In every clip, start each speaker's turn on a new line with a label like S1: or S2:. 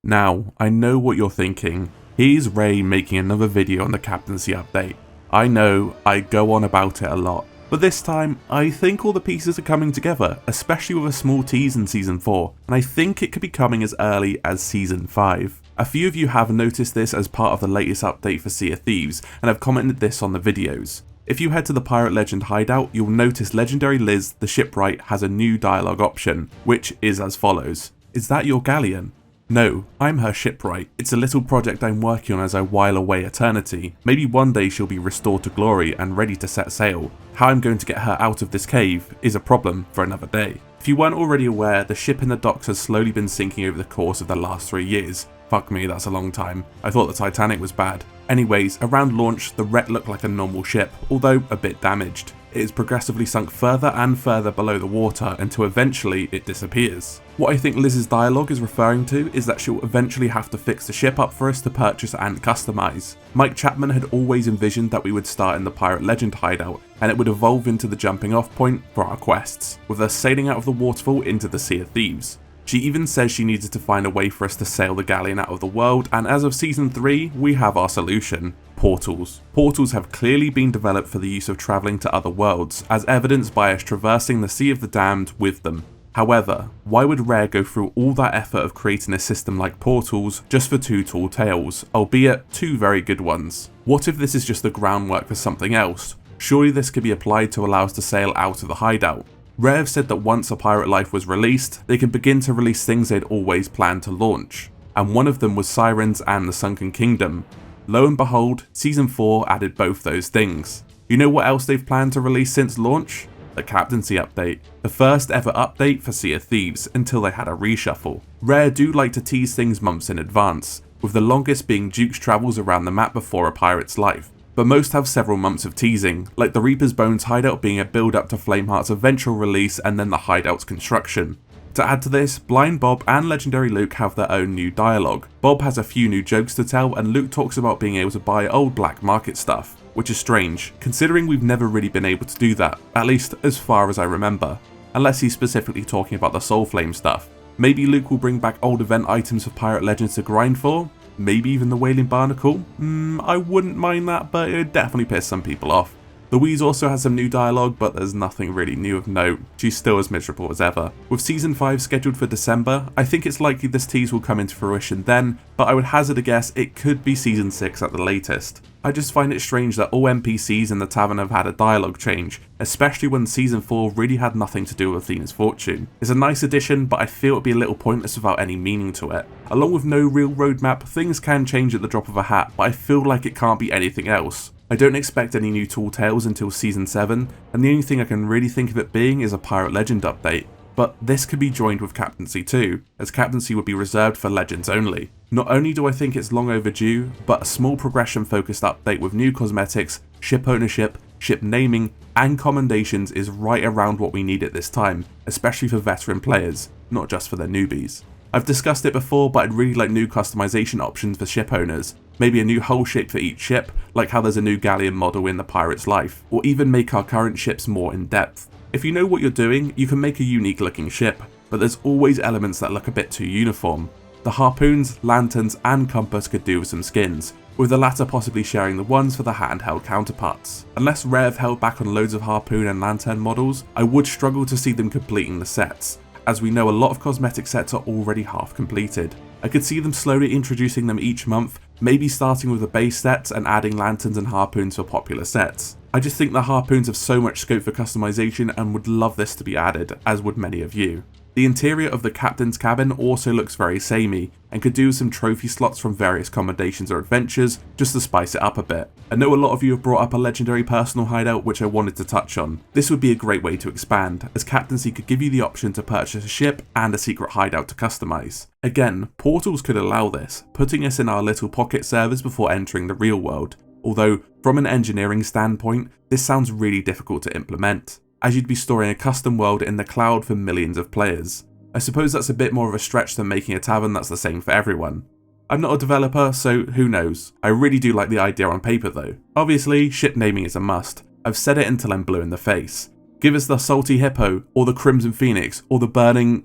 S1: Now, I know what you're thinking. Here's Ray making another video on the Captaincy update. I know, I go on about it a lot. But this time, I think all the pieces are coming together, especially with a small tease in Season 4, and I think it could be coming as early as Season 5. A few of you have noticed this as part of the latest update for Sea of Thieves, and have commented this on the videos. If you head to the Pirate Legend Hideout, you'll notice Legendary Liz, the shipwright, has a new dialogue option, which is as follows. Is that your galleon? No, I'm her shipwright. It's a little project I'm working on as I while away eternity. Maybe one day she'll be restored to glory and ready to set sail. How I'm going to get her out of this cave is a problem for another day. If you weren't already aware, the ship in the docks has slowly been sinking over the course of the last 3 years. Fuck me, that's a long time. I thought the Titanic was bad. Anyways, around launch, the wreck looked like a normal ship, although a bit damaged. It is progressively sunk further and further below the water until eventually it disappears. What I think Liz's dialogue is referring to is that she'll eventually have to fix the ship up for us to purchase and customize. Mike Chapman had always envisioned that we would start in the Pirate Legend Hideout, and it would evolve into the jumping off point for our quests, with us sailing out of the waterfall into the Sea of Thieves. She even says she needed to find a way for us to sail the galleon out of the world, and as of Season 3, we have our solution. Portals. Portals have clearly been developed for the use of travelling to other worlds, as evidenced by us traversing the Sea of the Damned with them. However, why would Rare go through all that effort of creating a system like portals just for 2 tall tales, albeit 2 very good ones? What if this is just the groundwork for something else? Surely this could be applied to allow us to sail out of the hideout. Rare have said that once A Pirate Life was released, they could begin to release things they'd always planned to launch, and one of them was Sirens and the Sunken Kingdom. Lo and behold, Season 4 added both those things. You know what else they've planned to release since launch? The Captaincy update, the first ever update for Sea of Thieves until they had a reshuffle. Rare do like to tease things months in advance, with the longest being Duke's travels around the map before a pirate's life. But most have several months of teasing, like the Reaper's Bones hideout being a build up to Flameheart's eventual release and then the hideout's construction. To add to this, Blind Bob and Legendary Luke have their own new dialogue. Bob has a few new jokes to tell, and Luke talks about being able to buy old black market stuff, which is strange, considering we've never really been able to do that, at least as far as I remember, unless he's specifically talking about the Soul Flame stuff. Maybe Luke will bring back old event items for Pirate Legends to grind for? Maybe even the Wailing Barnacle? I wouldn't mind that, but it would definitely piss some people off. Louise also has some new dialogue, but there's nothing really new of note. She's still as miserable as ever. With Season 5 scheduled for December, I think it's likely this tease will come into fruition then, but I would hazard a guess it could be Season 6 at the latest. I just find it strange that all NPCs in the tavern have had a dialogue change, especially when Season 4 really had nothing to do with Athena's fortune. It's a nice addition, but I feel it'd be a little pointless without any meaning to it. Along with no real roadmap, things can change at the drop of a hat, but I feel like it can't be anything else. I don't expect any new tall tales until Season 7, and the only thing I can really think of it being is a Pirate Legend update. But this could be joined with Captaincy too, as Captaincy would be reserved for Legends only. Not only do I think it's long overdue, but a small progression focused update with new cosmetics, ship ownership, ship naming, and commendations is right around what we need at this time, especially for veteran players, not just for the newbies. I've discussed it before, but I'd really like new customization options for ship owners. Maybe a new hull shape for each ship, like how there's a new galleon model in the Pirate's Life, or even make our current ships more in depth. If you know what you're doing, you can make a unique looking ship, but there's always elements that look a bit too uniform. The harpoons, lanterns, and compass could do with some skins, with the latter possibly sharing the ones for the handheld counterparts. Unless Rare have held back on loads of harpoon and lantern models, I would struggle to see them completing the sets, as we know a lot of cosmetic sets are already half completed. I could see them slowly introducing them each month, maybe starting with the base sets and adding lanterns and harpoons for popular sets. I just think the harpoons have so much scope for customization and would love this to be added, as would many of you. The interior of the captain's cabin also looks very samey, and could do with some trophy slots from various commendations or adventures, just to spice it up a bit. I know a lot of you have brought up a legendary personal hideout which I wanted to touch on. This would be a great way to expand, as Captaincy could give you the option to purchase a ship and a secret hideout to customize. Again, portals could allow this, putting us in our little pocket servers before entering the real world, although from an engineering standpoint, this sounds really difficult to implement, as you'd be storing a custom world in the cloud for millions of players. I suppose that's a bit more of a stretch than making a tavern that's the same for everyone. I'm not a developer, so who knows. I really do like the idea on paper though. Obviously, ship naming is a must. I've said it until I'm blue in the face. Give us the Salty Hippo, or the Crimson Phoenix, or the Burning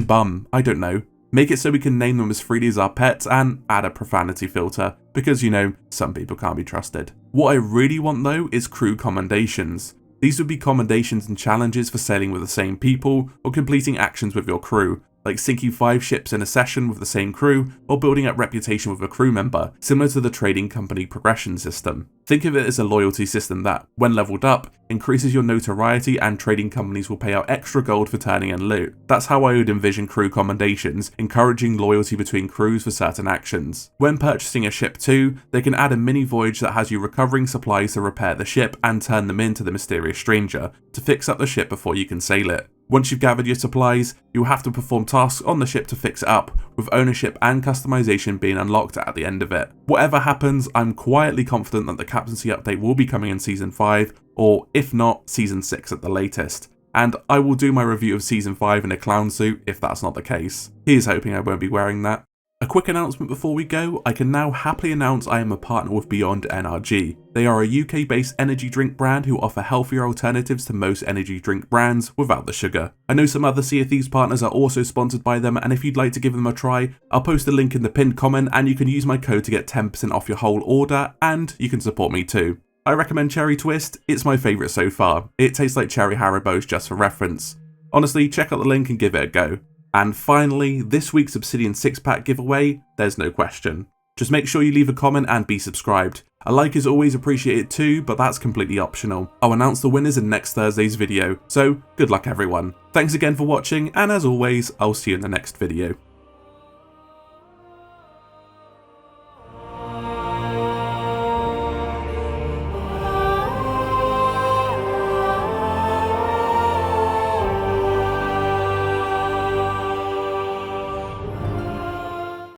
S1: Bum, I don't know. Make it so we can name them as freely as our pets, and add a profanity filter, because you know, some people can't be trusted. What I really want though is crew commendations. These would be commendations and challenges for sailing with the same people, or completing actions with your crew, like sinking 5 ships in a session with the same crew, or building up reputation with a crew member, similar to the trading company progression system. Think of it as a loyalty system that, when leveled up, increases your notoriety and trading companies will pay out extra gold for turning in loot. That's how I would envision crew commendations, encouraging loyalty between crews for certain actions. When purchasing a ship too, they can add a mini voyage that has you recovering supplies to repair the ship and turn them in to the mysterious stranger, to fix up the ship before you can sail it. Once you've gathered your supplies, you'll have to perform tasks on the ship to fix it up, with ownership and customization being unlocked at the end of it. Whatever happens, I'm quietly confident that the Captaincy update will be coming in Season 5, or if not, Season 6 at the latest. And I will do my review of Season 5 in a clown suit if that's not the case. Here's hoping I won't be wearing that. A quick announcement before we go, I can now happily announce I am a partner with Beyond NRG. They are a UK based energy drink brand who offer healthier alternatives to most energy drink brands without the sugar. I know some other Sea of Thieves partners are also sponsored by them, and if you'd like to give them a try, I'll post a link in the pinned comment and you can use my code to get 10% off your whole order, and you can support me too. I recommend Cherry Twist, it's my favourite so far. It tastes like cherry Haribos just for reference. Honestly, check out the link and give it a go. And finally, this week's Obsidian 6-pack giveaway, there's no question. Just make sure you leave a comment and be subscribed. A like is always appreciated too, but that's completely optional. I'll announce the winners in next Thursday's video, so good luck everyone. Thanks again for watching, and as always, I'll see you in the next video.